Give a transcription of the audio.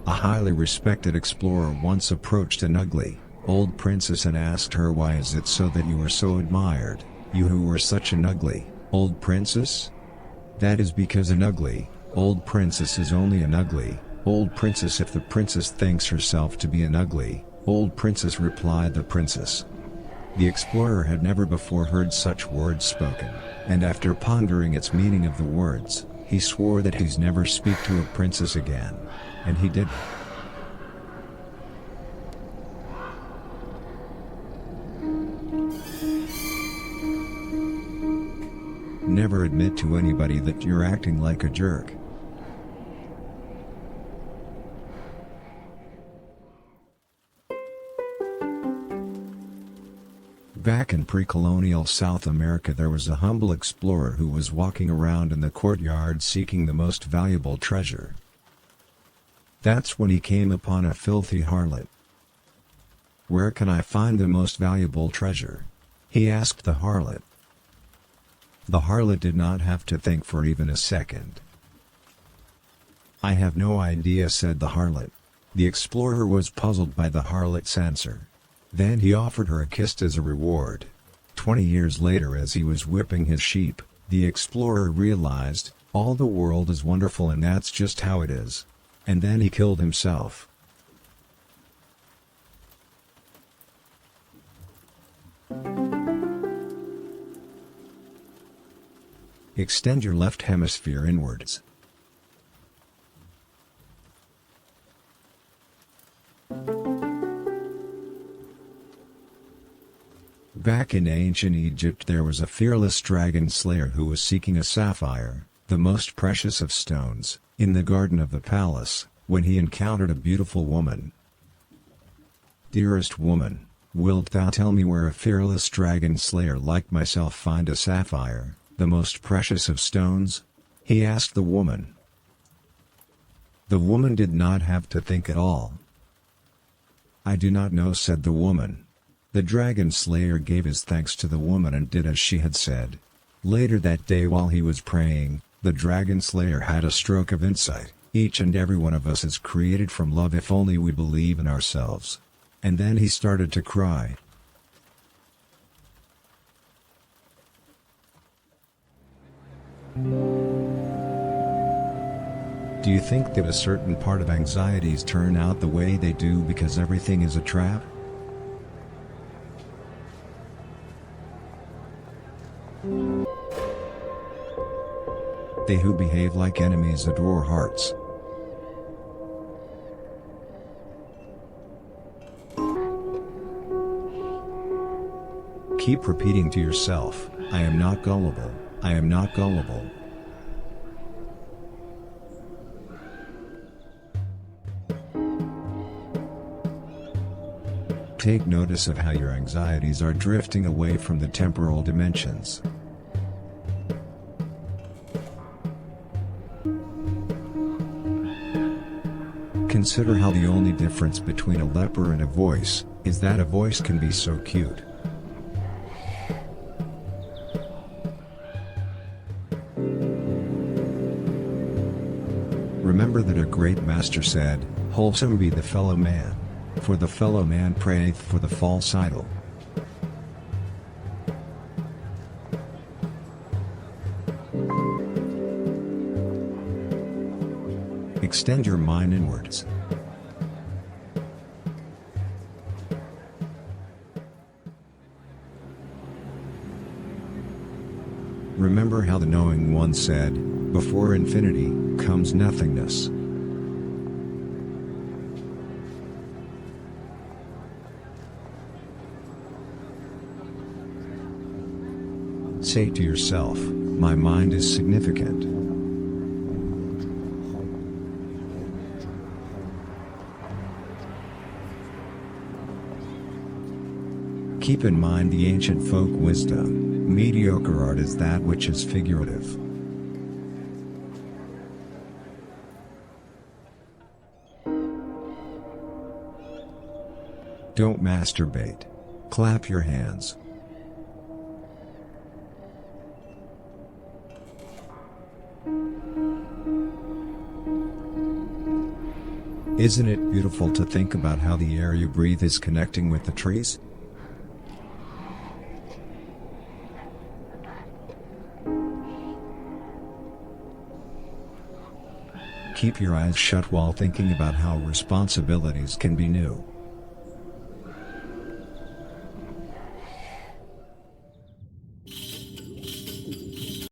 A highly respected explorer once approached an ugly, old princess and asked her, "Why is it so that you are so admired, you who are such an ugly, old princess?" "That is because an ugly, old princess is only an ugly, old princess if the princess thinks herself to be an ugly, old princess," replied the princess. The explorer had never before heard such words spoken, and after pondering its meaning of the words, he swore that he'd never speak to a princess again. And he did. Never admit to anybody that you're acting like a jerk. Back in pre-colonial South America, there was a humble explorer who was walking around in the courtyard seeking the most valuable treasure. That's when he came upon a filthy harlot. "Where can I find the most valuable treasure?" he asked the harlot. The harlot did not have to think for even a second. "I have no idea," said the harlot. The explorer was puzzled by the harlot's answer. Then he offered her a kiss as a reward. 20 years later, as he was whipping his sheep, the explorer realized, all the world is wonderful and that's just how it is. And then he killed himself. Extend your left hemisphere inwards. Back in ancient Egypt, there was a fearless dragon slayer who was seeking a sapphire, the most precious of stones, in the garden of the palace, when he encountered a beautiful woman. "Dearest woman, wilt thou tell me where a fearless dragon slayer like myself find a sapphire, the most precious of stones?" he asked the woman. The woman did not have to think at all. "I do not know," said the woman. The dragon slayer gave his thanks to the woman and did as she had said. Later that day, while he was praying, the dragon slayer had a stroke of insight. Each and every one of us is created from love if only we believe in ourselves. And then he started to cry. Do you think that a certain part of anxieties turn out the way they do because everything is a trap? They who behave like enemies adore hearts. Keep repeating to yourself, "I am not gullible, I am not gullible." Take notice of how your anxieties are drifting away from the temporal dimensions. Consider how the only difference between a leper and a voice is that a voice can be so cute. Remember that a great master said, "Wholesome be the fellow man, for the fellow man prayeth for the false idol." Extend your mind inwards. Remember how the knowing one said, "Before infinity comes nothingness." Say to yourself, "My mind is significant." Keep in mind the ancient folk wisdom, mediocre art is that which is figurative. Don't masturbate. Clap your hands. Isn't it beautiful to think about how the air you breathe is connecting with the trees? Keep your eyes shut while thinking about how responsibilities can be new.